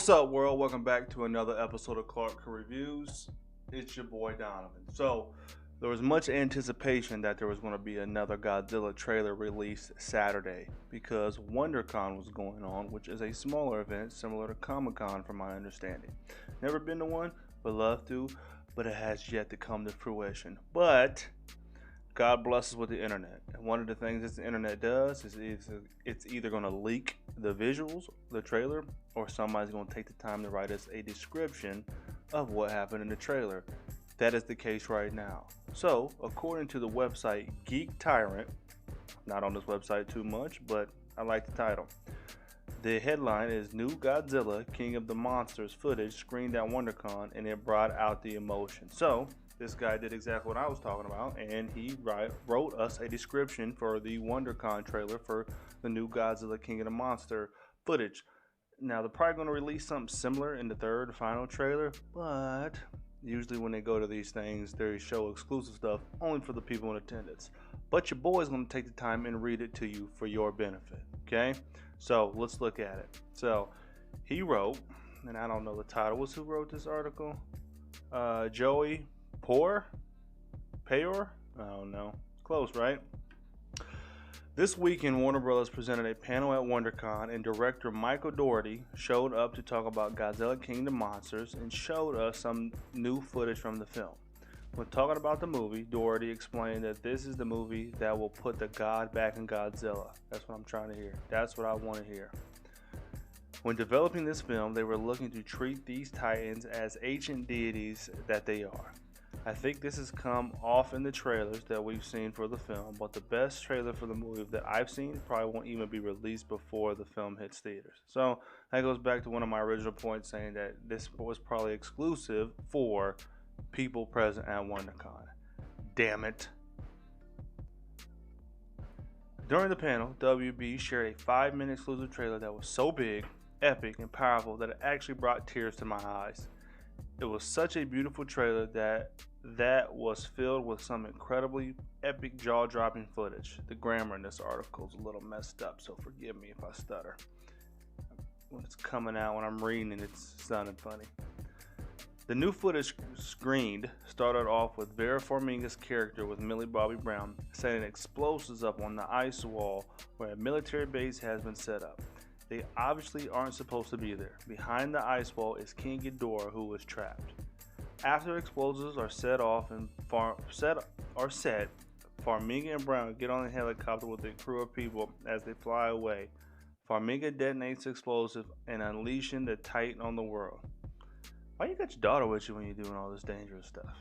What's up, world? Welcome back to another episode of Clark Reviews. It's your boy Donovan. So, there was much anticipation that there was going to be another Godzilla trailer released Saturday because WonderCon was going on, which is a smaller event similar to Comic-Con from my understanding. Never been to one, would love to, but it has yet to come to fruition. But God bless us with the internet. And one of the things that the internet does is it's either going to leak the visuals, the trailer, or somebody's going to take the time to write us a description of what happened in the trailer. That is the case right now. So, according to the website Geek Tyrant, not on this website too much, but I like the title. The headline is New Godzilla King of the Monsters footage screened at WonderCon, and it brought out the emotion. So, this guy did exactly what I was talking about, and he wrote us a description for the WonderCon trailer for the new Godzilla King of the Monster footage. Now, they're probably going to release something similar in the third final trailer, but usually when they go to these things, they show exclusive stuff only for the people in attendance. But your boy is going to take the time and read it to you for your benefit, okay? So, let's look at it. So, he wrote, and I don't know the title. What's who wrote this article? Joey Payor? I don't know. Close, right? This weekend, Warner Bros. Presented a panel at WonderCon, and director Michael Dougherty showed up to talk about Godzilla King of the Monsters and showed us some new footage from the film. When talking about the movie, Dougherty explained that this is the movie that will put the God back in Godzilla. That's what I'm trying to hear. That's what I want to hear. When developing this film, they were looking to treat these titans as ancient deities that they are. I think this has come off in the trailers that we've seen for the film, but the best trailer for the movie that I've seen probably won't even be released before the film hits theaters. So that goes back to one of my original points saying that this was probably exclusive for people present at WonderCon. Damn it. During the panel, WB shared a 5-minute exclusive trailer that was so big, epic, and powerful that it actually brought tears to my eyes. It was such a beautiful trailer that was filled with some incredibly epic jaw-dropping footage. The grammar in this article is a little messed up, so forgive me if I stutter. When it's coming out, when I'm reading it, it's sounding funny. The new footage screened started off with Vera Farmiga's character with Millie Bobby Brown setting explosives up on the ice wall where a military base has been set up. They obviously aren't supposed to be there. Behind the ice wall is King Ghidorah, who was trapped. After explosives are set, Farmiga and Brown get on a helicopter with a crew of people as they fly away. Farmiga detonates the explosive and unleashing the Titan on the world. Why you got your daughter with you when you're doing all this dangerous stuff?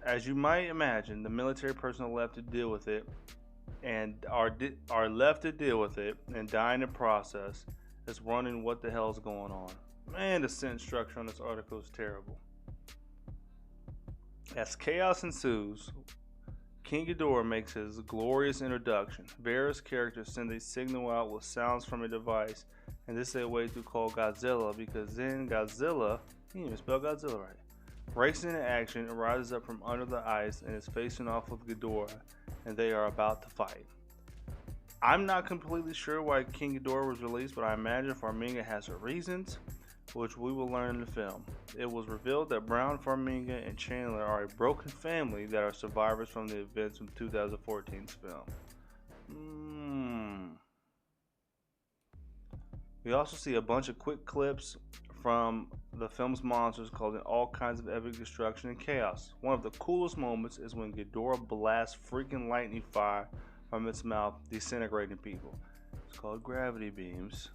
As you might imagine, the military personnel left to deal with it and are left to deal with it and die in the process is wondering what the hell is going on. Man, the sentence structure on this article is terrible. As chaos ensues, King Ghidorah makes his glorious introduction. Vera's character sends a signal out with sounds from a device, and this is a way to call Godzilla because then Godzilla, he didn't even spell Godzilla right, racing into action and rises up from under the ice and is facing off with Ghidorah, and they are about to fight. I'm not completely sure why King Ghidorah was released, but I imagine Farmiga has her reasons, which we will learn in the film. It was revealed that Brown, Farmiga, and Chandler are a broken family that are survivors from the events of 2014's film. We also see a bunch of quick clips from the film's monsters causing all kinds of epic destruction and chaos. One of the coolest moments is when Ghidorah blasts freaking lightning fire from its mouth, disintegrating people. It's called gravity beams.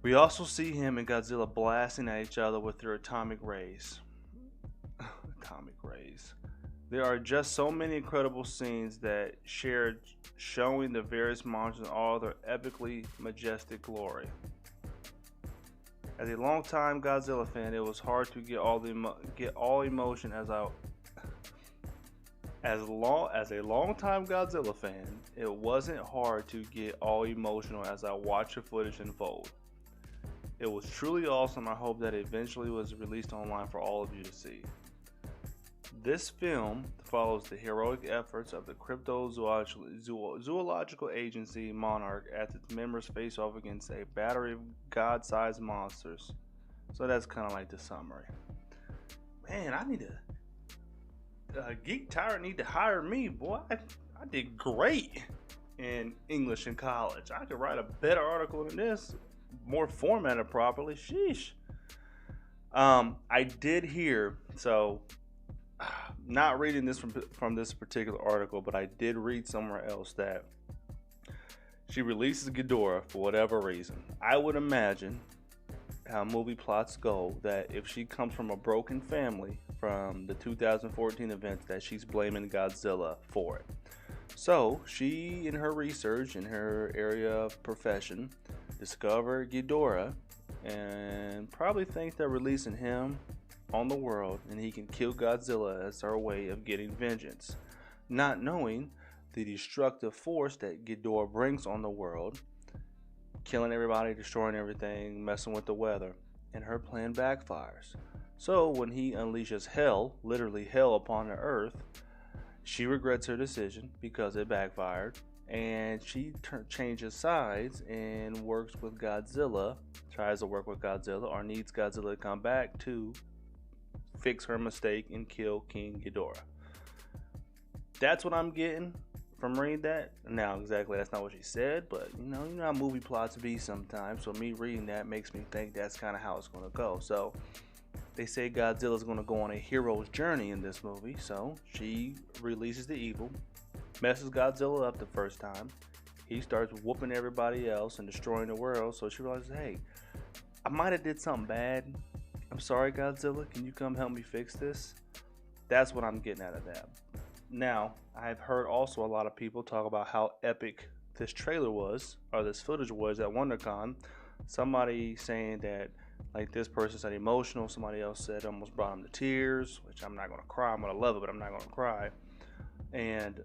We also see him and Godzilla blasting at each other with their atomic rays. Atomic rays. There are just so many incredible scenes that shared showing the various monsters in all their epically majestic glory. As a longtime Godzilla fan, it was hard to get all emotion as a longtime Godzilla fan, it wasn't hard to get all emotional as I watched the footage unfold. It was truly awesome. I hope that it eventually was released online for all of you to see. This film follows the heroic efforts of the cryptozoological agency Monarch as its members face off against a battery of god-sized monsters. So that's kind of like the summary. Man, I need to. Geek Tyrant need to hire me, boy. I did great in English in college. I could write a better article than this, more formatted properly. Sheesh. I did hear, so not reading this from this particular article, but I did read somewhere else that she releases Ghidorah for whatever reason. I would imagine how movie plots go that if she comes from a broken family from the 2014 events, that she's blaming Godzilla for it. So she, in her research in her area of profession, discovered Ghidorah and probably thinks they're releasing him on the world and he can kill Godzilla as her way of getting vengeance, not knowing the destructive force that Ghidorah brings on the world, killing everybody, destroying everything, messing with the weather, and her plan backfires. So when he unleashes hell, literally hell upon the earth, she regrets her decision because it backfired, and she changes sides and works with Godzilla, tries to work with Godzilla, or needs Godzilla to come back to fix her mistake and kill King Ghidorah. That's what I'm getting from reading that. Now, exactly, that's not what she said, but you know how movie plots be sometimes. So me reading that makes me think that's kind of how it's going to go. So they say Godzilla's going to go on a hero's journey in this movie. So she releases the evil, messes Godzilla up the first time. He starts whooping everybody else and destroying the world. So she realizes, hey, I might have did something bad. I'm sorry, Godzilla. Can you come help me fix this? That's what I'm getting out of that. Now, I've heard also a lot of people talk about how epic this trailer was, or this footage was at WonderCon. Somebody saying that, like, this person said emotional. Somebody else said almost brought him to tears, which I'm not going to cry. I'm going to love it, but I'm not going to cry. And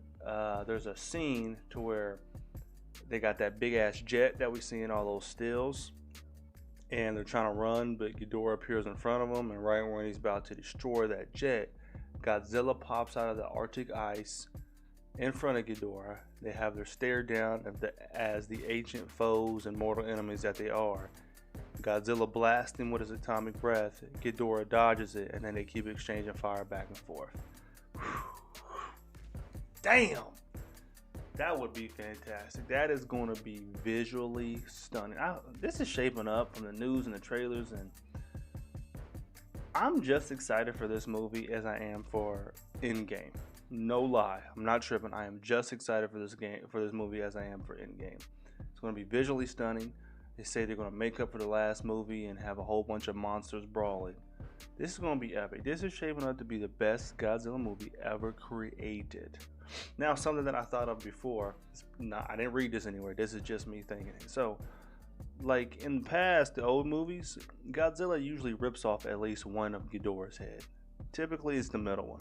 there's a scene to where they got that big-ass jet that we see in all those stills. And they're trying to run, but Ghidorah appears in front of them, and right when he's about to destroy that jet, Godzilla pops out of the Arctic ice in front of Ghidorah. They have their stare down as the ancient foes and mortal enemies that they are. Godzilla blasts him with his atomic breath. Ghidorah dodges it, and then they keep exchanging fire back and forth. Damn! That would be fantastic. That is going to be visually stunning. This is shaping up from the news and the trailers, and I'm just excited for this movie as I am for Endgame. No lie, I'm not tripping. I am just excited for this movie as I am for Endgame. It's going to be visually stunning. They say they're going to make up for the last movie and have a whole bunch of monsters brawling. This is going to be epic. This is shaping up to be the best Godzilla movie ever created. Now, something that I thought of before, I didn't read this anywhere. This is just me thinking it. So, like in the past, the old movies, Godzilla usually rips off at least one of Ghidorah's head. Typically, it's the middle one.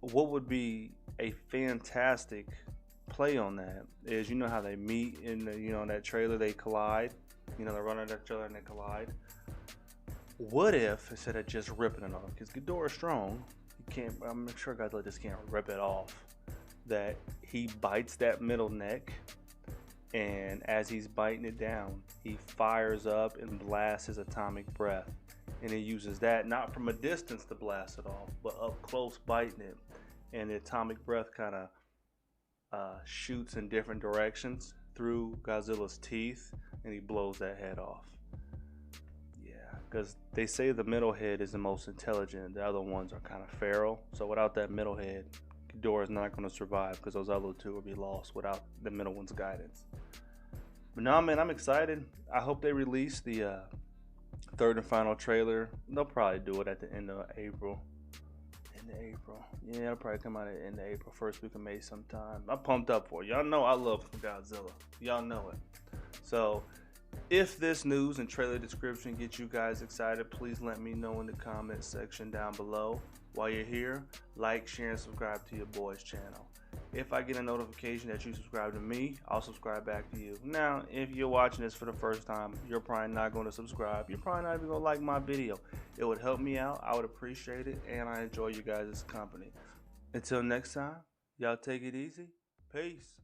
What would be a fantastic play on that is, you know how they meet in the, in that trailer, they collide. They're running at each other and they collide. What if, instead of just ripping it off, because Ghidorah's strong, I'm sure Godzilla just can't rip it off, that he bites that middle neck, and as he's biting it down, he fires up and blasts his atomic breath, and he uses that not from a distance to blast it off, but up close biting it, and the atomic breath kind of shoots in different directions through Godzilla's teeth, and he blows that head off. Because they say the middle head is the most intelligent. The other ones are kind of feral. So without that middle head, Ghidorah is not going to survive, because those other two will be lost without the middle one's guidance. But no, man, I'm excited. I hope they release the third and final trailer. They'll probably do it at the end of April. Yeah, it'll probably come out at the end of April, first week of May sometime. I'm pumped up for it. Y'all know I love Godzilla. Y'all know it. So if this news and trailer description gets you guys excited, please let me know in the comment section down below. While you're here, like, share, and subscribe to your boy's channel. If I get a notification that you subscribe to me, I'll subscribe back to you. Now, if you're watching this for the first time, you're probably not going to subscribe. You're probably not even going to like my video. It would help me out. I would appreciate it, and I enjoy you guys' company. Until next time, y'all take it easy. Peace.